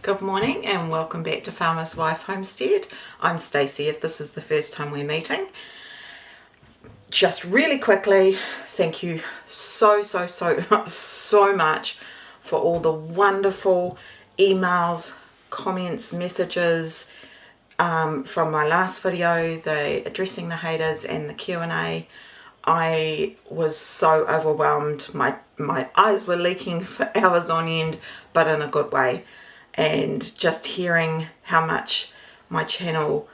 Good morning and welcome back to Farmer's Wife Homestead. I'm Stacey if this is the first time we're meeting. Just really quickly, thank you so much for all the wonderful emails, comments, messages from my last video, the addressing the haters and the Q&A. I was so overwhelmed. My eyes were leaking for hours on end, but in a good way. And just hearing how much my channel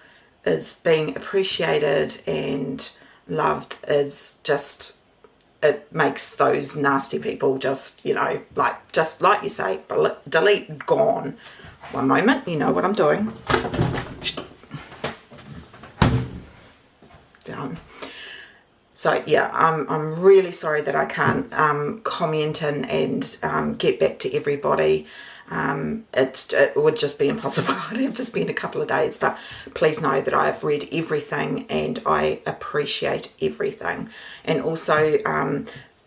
is being appreciated and loved is just, it makes those nasty people just, you know, just like you say, delete, gone. One moment, you know what I'm doing. Down. So yeah, I'm really sorry that I can't comment and get back to everybody. It would just be impossible. I'd have to spend a couple of days, but please know that I've read everything and I appreciate everything. And also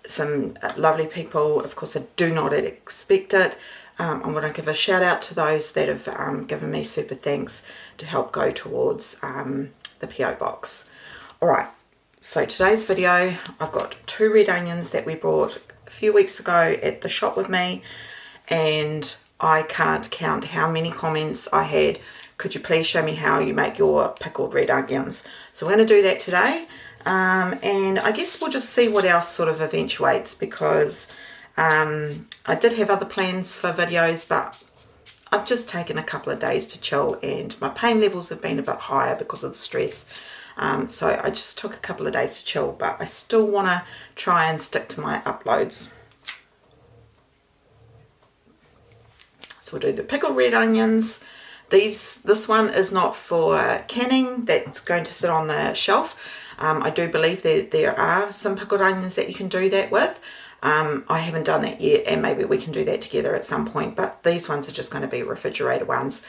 some lovely people, of course I do not expect it. I want to give a shout out to those that have given me super thanks to help go towards the PO box. Alright, so today's video, I've got 2 red onions that we bought a few weeks ago at the shop with me, and I can't count how many comments I had. Could you please show me how you make your pickled red onions? So we're going to do that today, and I guess we'll just see what else sort of eventuates, because I did have other plans for videos, but I've just taken a couple of days to chill and my pain levels have been a bit higher because of the stress. So I just took a couple of days to chill, but I still want to try and stick to my uploads. So we'll do the pickled red onions. This one is not for canning, that's going to sit on the shelf. I do believe there are some pickled onions that you can do that with. I haven't done that yet, and maybe we can do that together at some point, but these ones are just going to be refrigerator ones,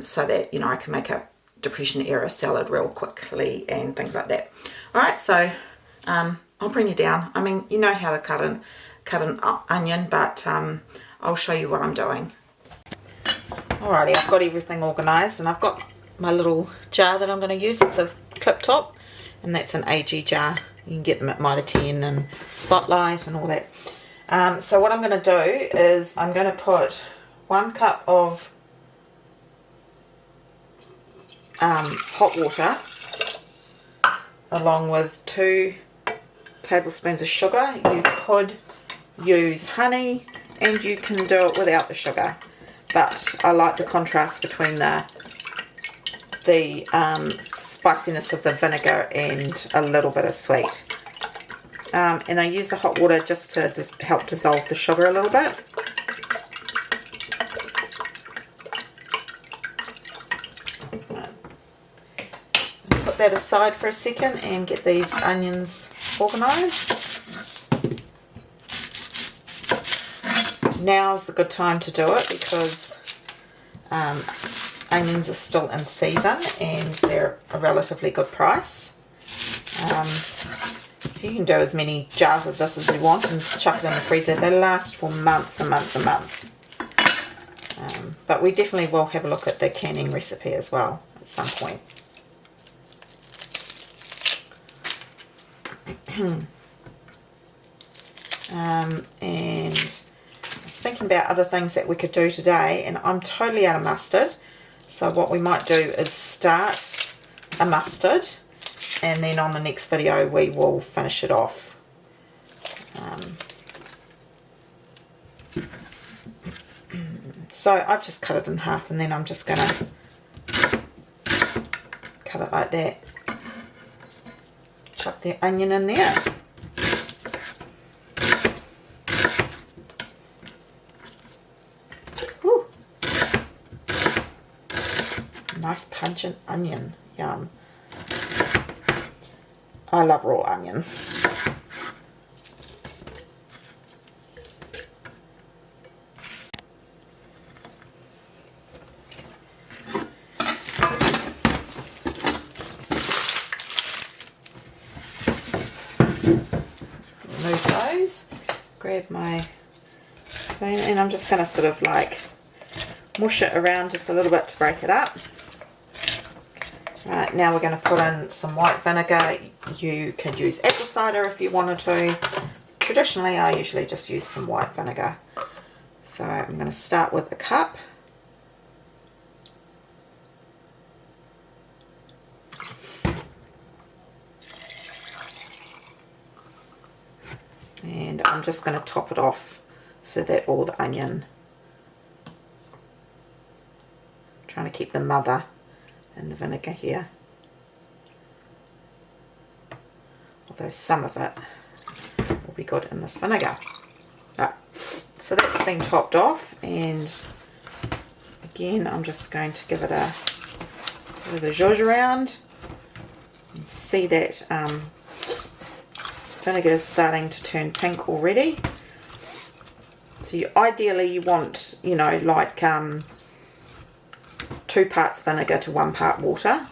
so that, you know, I can make a depression era salad real quickly and things like that. Alright, so I'll bring you down. I mean, you know how to cut an onion, but I'll show you what I'm doing. Alrighty, I've got everything organised, and I've got my little jar that I'm going to use. It's a clip top, and that's an AG jar. You can get them at Mitre 10 and Spotlight and all that. So what I'm going to do is I'm going to put 1 cup of hot water along with 2 tablespoons of sugar. You could use honey and you can do it without the sugar, but I like the contrast between the spiciness of the vinegar and a little bit of sweet. And I use the hot water just to help dissolve the sugar a little bit. Put that aside for a second and get these onions organised. Now's the good time to do it because onions are still in season and they're a relatively good price. So you can do as many jars of this as you want and chuck it in the freezer. They last for months and months and months. But we definitely will have a look at the canning recipe as well at some point. And I was thinking about other things that we could do today, and I'm totally out of mustard. So what we might do is start a mustard, and then on the next video we will finish it off. So I've just cut it in half, and then I'm just going to cut it like that. Chuck the onion in there. Woo. Nice pungent onion. Yum. I love raw onion. Remove those. Grab my spoon, and I'm just going to sort of like mush it around just a little bit to break it up. Right, now we're going to put in some white vinegar. You could use apple cider if you wanted to. Traditionally, I usually just use some white vinegar. So I'm going to start with a cup. And I'm just going to top it off so that all the onion, trying to keep the mother in the vinegar here, although some of it will be good in this vinegar. Right, so that's been topped off, and again I'm just going to give it a bit of a zhuzh around and see that vinegar is starting to turn pink already. So ideally you want, you know, like 2 parts vinegar to 1 part water.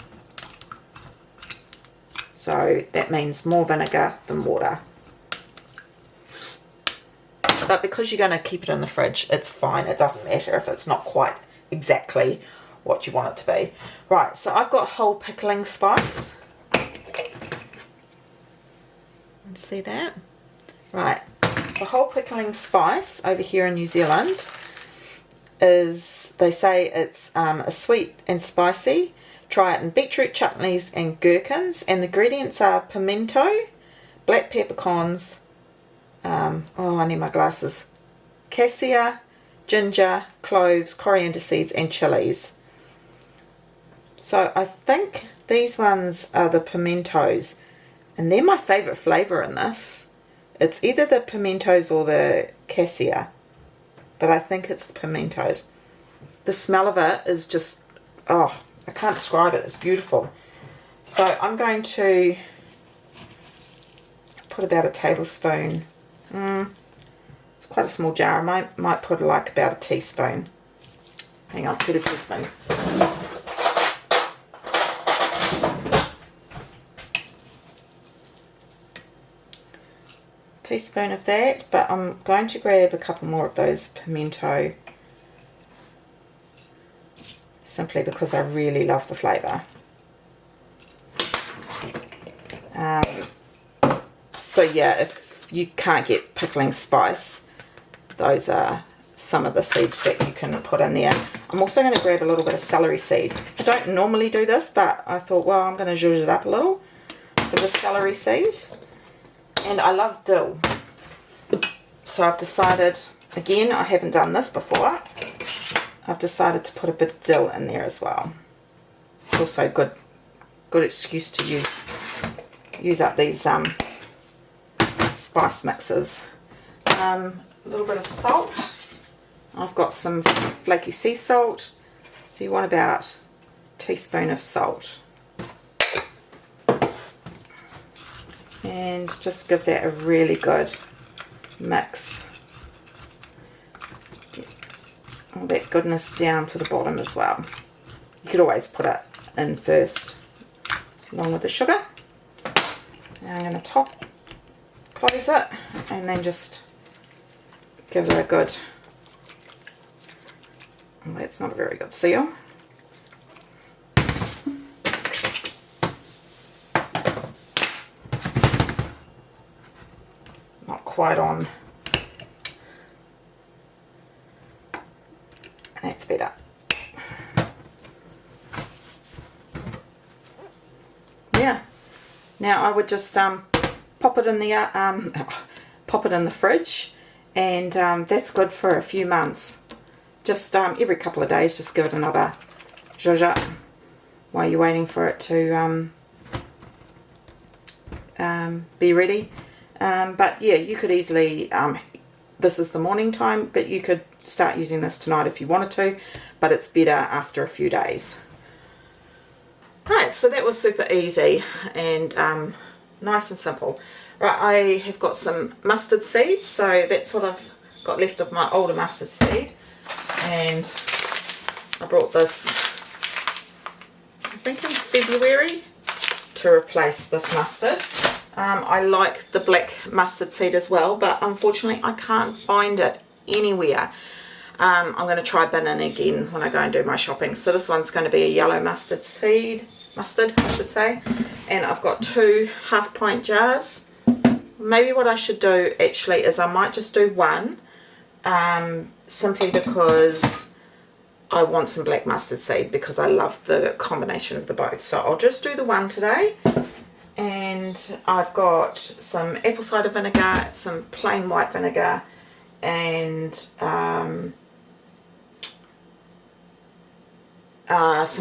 So that means more vinegar than water. But because you're going to keep it in the fridge, it's fine. It doesn't matter if it's not quite exactly what you want it to be. Right, so I've got whole pickling spice. See that? Right, the whole pickling spice over here in New Zealand is, they say it's a sweet and spicy. Try it in beetroot chutneys and gherkins, and the ingredients are pimento, black peppercorns, oh I need my glasses, cassia, ginger, cloves, coriander seeds and chilies. So I think these ones are the pimentos, and they're my favourite flavour in this. It's either the pimentos or the cassia, but I think it's the pimentos. The smell of it is just, oh, I can't describe it, it's beautiful. So I'm going to put about a tablespoon. It's quite a small jar. I might put like about a teaspoon. Hang on, put a teaspoon. Teaspoon of that, but I'm going to grab a couple more of those pimento simply because I really love the flavour. So yeah, if you can't get pickling spice, those are some of the seeds that you can put in there. I'm also going to grab a little bit of celery seed. I don't normally do this, but I thought, well, I'm going to zhuzh it up a little. So the celery seed. And I love dill. So I've decided, again, I haven't done this before. I've decided to put a bit of dill in there as well. It's also a good excuse to use up these spice mixes. A little bit of salt. I've got some flaky sea salt. So you want about a teaspoon of salt. And just give that a really good mix. Get all that goodness down to the bottom as well. You could always put it in first along with the sugar. Now I'm going to close it and then just give it a good, well, that's not a very good seal. Quite on. That's better. Yeah. Now I would just pop it in the fridge, and that's good for a few months. Just every couple of days, just give it another zhuzh up while you're waiting for it to be ready. But yeah, you could easily, this is the morning time, but you could start using this tonight if you wanted to, but it's better after a few days. Right, so that was super easy and nice and simple. Right, I have got some mustard seeds, so that's what I've got left of my older mustard seed, and I brought this, I think in February, to replace this mustard. I like the black mustard seed as well, but unfortunately I can't find it anywhere. I'm going to try binning again when I go and do my shopping. So this one's going to be a yellow mustard I should say. And I've got 2 half-pint jars. Maybe what I should do actually is I might just do one, simply because I want some black mustard seed, because I love the combination of the both. So I'll just do the one today. And I've got some apple cider vinegar, some plain white vinegar, and some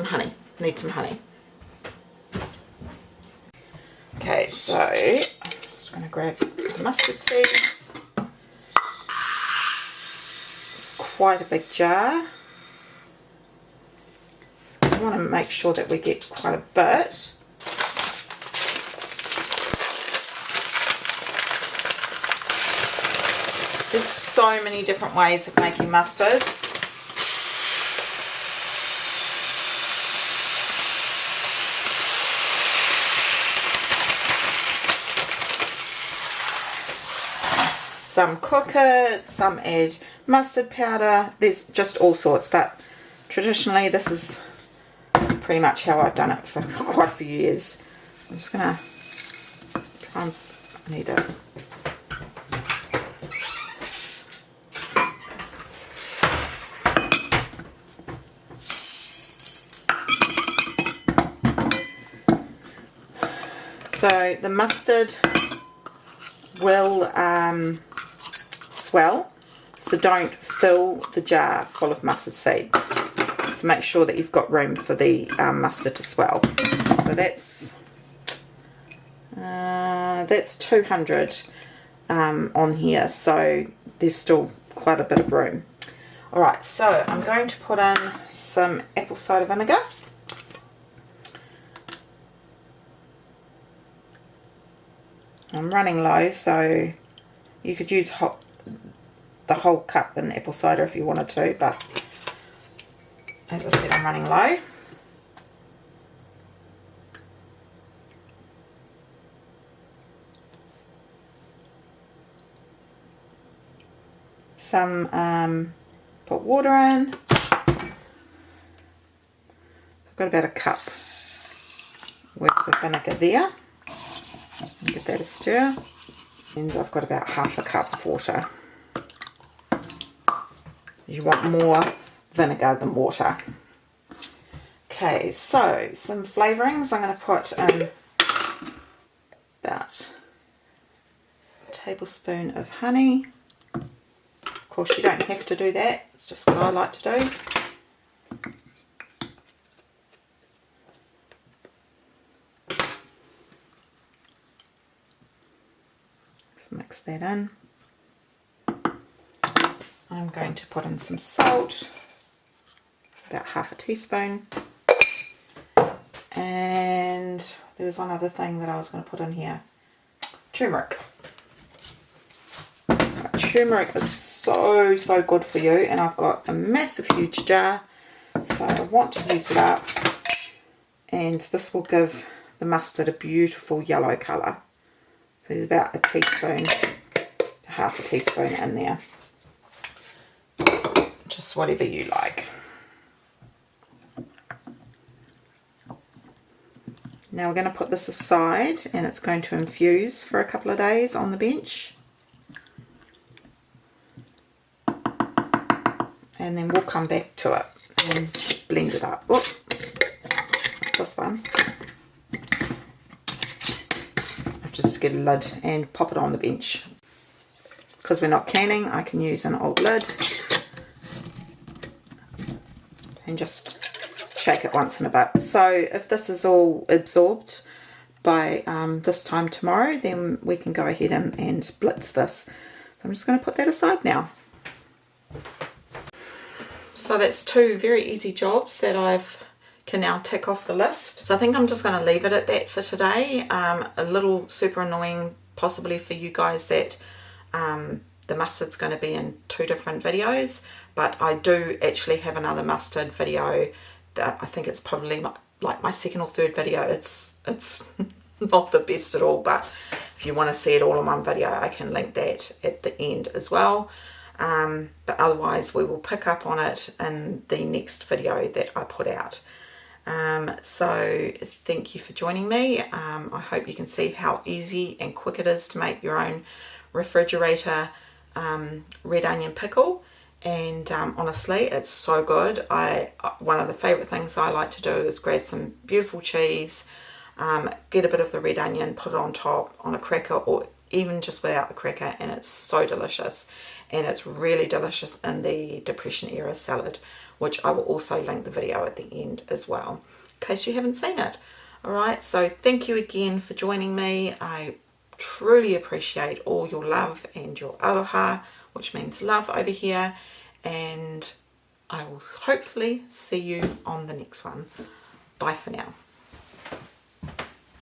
honey. Need some honey. Okay, so I'm just going to grab the mustard seeds. It's quite a big jar. So I want to make sure that we get quite a bit. There's so many different ways of making mustard. Some cook it, some add mustard powder. There's just all sorts, but traditionally this is pretty much how I've done it for quite a few years. I'm just gonna try and need it. So the mustard will swell, so don't fill the jar full of mustard seed. So make sure that you've got room for the mustard to swell. So that's 200 on here, so there's still quite a bit of room. Alright, so I'm going to put in some apple cider vinegar. I'm running low, so you could use the whole cup in apple cider if you wanted to, but as I said, I'm running low. Put water in. I've got about a cup worth of vinegar there. Give that a stir, and I've got about half a cup of water. You want more vinegar than water. Okay, so some flavourings. I'm going to put in about a tablespoon of honey. Of course, you don't have to do that, it's just what I like to do. Mix that in. I'm going to put in some salt, about half a teaspoon, and there was one other thing that I was going to put in here, turmeric. Turmeric is so good for you, and I've got a massive huge jar, so I want to use it up, and this will give the mustard a beautiful yellow colour. So there's about a teaspoon, half a teaspoon in there. Just whatever you like. Now we're going to put this aside, and it's going to infuse for a couple of days on the bench. And then we'll come back to it and blend it up. Whoop. This one. Just get a lid and pop it on the bench. Because we're not canning, I can use an old lid and just shake it once in a bit. So if this is all absorbed by this time tomorrow, then we can go ahead and blitz this. So I'm just going to put that aside now. So that's 2 very easy jobs that can now tick off the list. So I think I'm just going to leave it at that for today. A little super annoying possibly for you guys that the mustard's going to be in 2 different videos, but I do actually have another mustard video that I think it's probably like my 2nd or 3rd video. It's not the best at all, but if you want to see it all in one video, I can link that at the end as well. but otherwise we will pick up on it in the next video that I put out. So thank you for joining me. I hope you can see how easy and quick it is to make your own refrigerator red onion pickle, and honestly it's so good. One of the favorite things I like to do is grab some beautiful cheese, get a bit of the red onion, put it on top on a cracker, or even just without the cracker, and it's so delicious. And it's really delicious in the Depression era salad, which I will also link the video at the end as well, in case you haven't seen it. Alright, so thank you again for joining me. I truly appreciate all your love and your aroha, which means love over here, and I will hopefully see you on the next one. Bye for now.